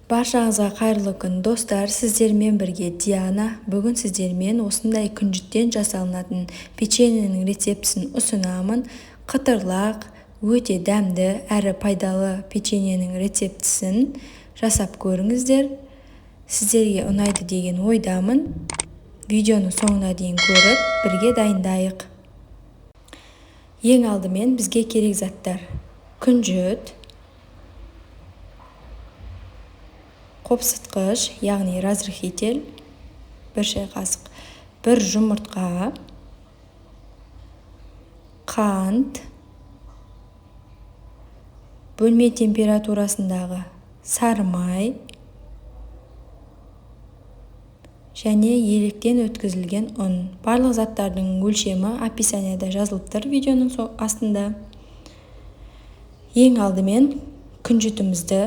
Баршаңызға қайырлы күн достар, сіздермен бірге Диана. Бүгін сіздермен осындай күнжіттен жасалынатын печеньенің рецептісін ұсынамын. Қытырлақ, өте дәмді әрі пайдалы печеньенің рецептісін жасап көріңіздер. Сіздерге ұнайды деген ойдамын. Видеоны соңына дейін көріп, бірге дайындайық. Ең алдымен бізге керек заттар: күнжіт, қопсытқыш, яғни разрыхитель, 1 шай қасық, 1 жұмыртқа, қант, бөлме температурасындағы сары май және електен өткізілген ұн. Барлық заттардың өлшемі описанияда жазылып тұр видеоның астында. Ең алдымен күнжітімізді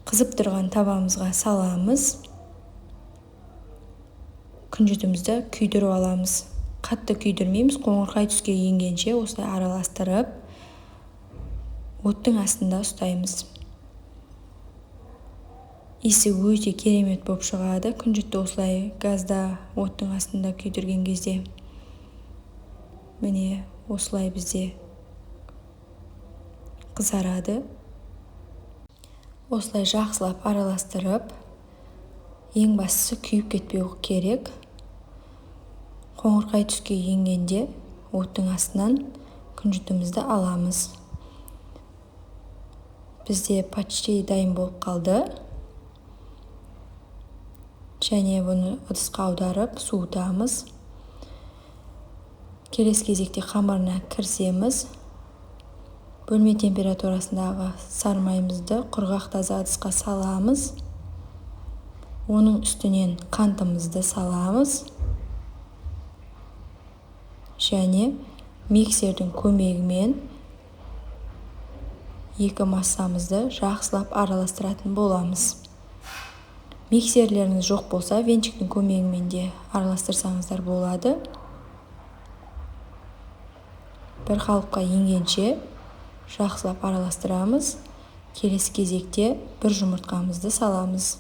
қызып тұрған табамызға саламыз. Күнжітімізді күйдіріп аламыз. Қатты күйдірмейміз, қоңырқай түске енгенше осылай араластырып, оттың астында ұстаймыз. Иісі өте керемет болып шығады. Күнжітті осылай газда оттың астында күйдірген кезде. Міне осылай бізде қызарады. Осылай жақсылап араластырып, ең бастысы күйіп кетпеу керек. Қоңырқай түске енгенде оттың астынан күнжітімізді аламыз. Бізде почти дайын болып қалды. Және бұны ыдысқа аударып суытамыз. Келесі кезекте қамырына кірісеміз. Бөлме температурасындағы сары майымызды құрғақ таза ыдысқа саламыз. Оның үстінен қантымызды саламыз. Және миксердің көмегімен екі массамызды жақсылап араластыратын боламыз. Миксерлеріңіз жоқ болса, венчиктің көмегімен де араластырсаңыздар болады. Бір қалыпқа енгенше жақсылап араластырамыз. Келесі кезекте 1 жұмыртқамызды саламыз.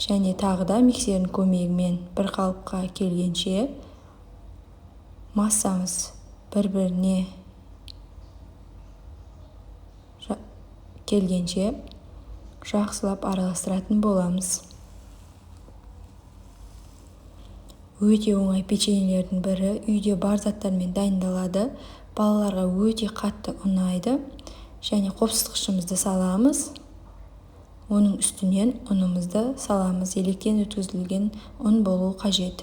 Және тағы да миксердің көмегімен бір қалыпқа келгенше массамыз бір-біріне келгенше жақсылап араластыратын боламыз. Өте оңай печеньелердің бірі, үйде бар заттармен дайындалады. Балаларға өте қатты ұнайды. Және қопсытқышымызды саламыз. Оның үстінен ұнымызды саламыз. Електен өткізілген ұн болуы қажет.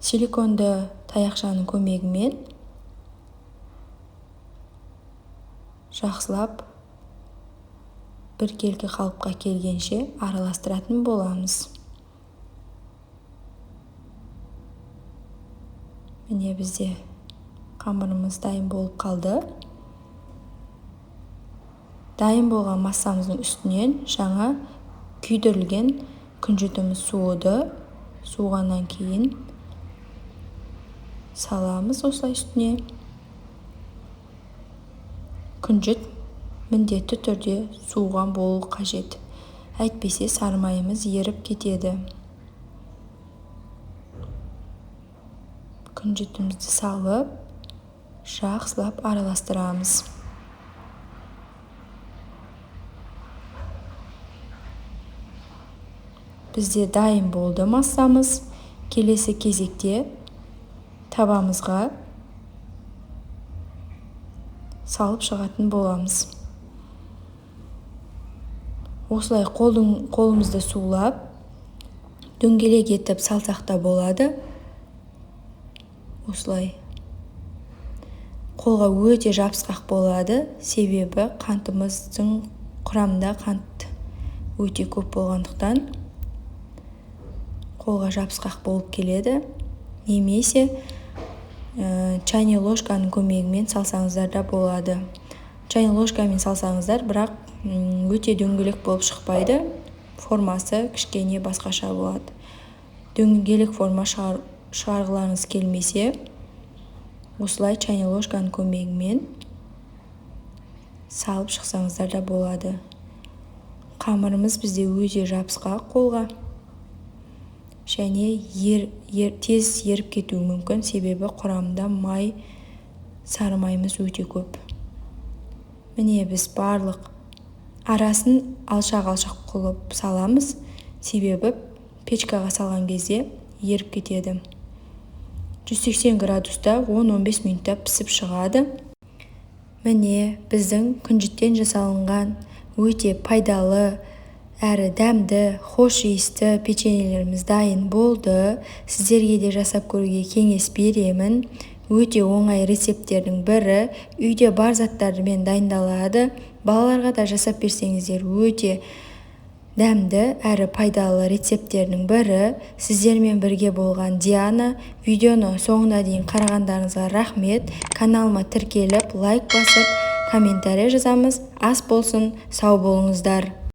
Силиконды таяқшаның көмегімен жақсылап біркелкі қалыпқа келгенше араластыратын боламыз. Міне бізде қамырымыз дайын болып қалды. Дайын болған массамыздың үстінен жаңа күйдірілген күнжітіміз суыды. Суығаннан кейін саламыз осылай үстіне. Күнжіт міндетті түрде суыған болуы қажет. Әйтпесе сары майымыз еріп кетеді. Күнжітімізді салып, жақсылап араластырамыз. Бізде дайын болды массамыз. Келесі кезекте табамызға салып шығатын боламыз. Осылай қолымызды сулап, дөңгелек етіп салсақ та болады. Осылай қолға өте жабысқақ болады. Себебі қантымыздың құрамында қант өте көп болғандықтан қолға жабысқақ болып келеді. Немесе чайный ложканың көмегімен салсаңыздар да болады. Чайный ложкамен салсаңыздар, бірақ өте дөңгелек болып шықпайды. Формасы кішкене басқаша болады. Дөңгелек форма шығарғыларыңыз келмесе, осылай чайна ложканың көмегімен салып шықсаңыздар да болады. Қамырымыз бізде өте жабысқақ қолға және тез еріп кетуі мүмкін, себебі құрамында май, сары майымыз өте көп. Міне біз барлық арасын алшақ-алшақ қылып саламыз, себебі печкаға салған кезде еріп кетеді. 180 градуста 10-15 минутта пісіп шығады. Міне біздің күнжіттен жасалынған өте пайдалы әрі дәмді, хош иісті печеньелеріміз дайын болды. Сіздерге де жасап көруге кеңес беремін. Өте оңай рецепттердің бірі, үйде бар заттармен дайындалады. Балаларға да жасап берсеңіздер өте дәмді әрі пайдалы рецепттердің бірі. Сіздермен бірге болған Диана. Видеоны соңына дейін қарағандарыңызға рахмет. Каналыма тіркеліп, лайк басып, комментарий жазамыз. Ас болсын, сау болыңыздар.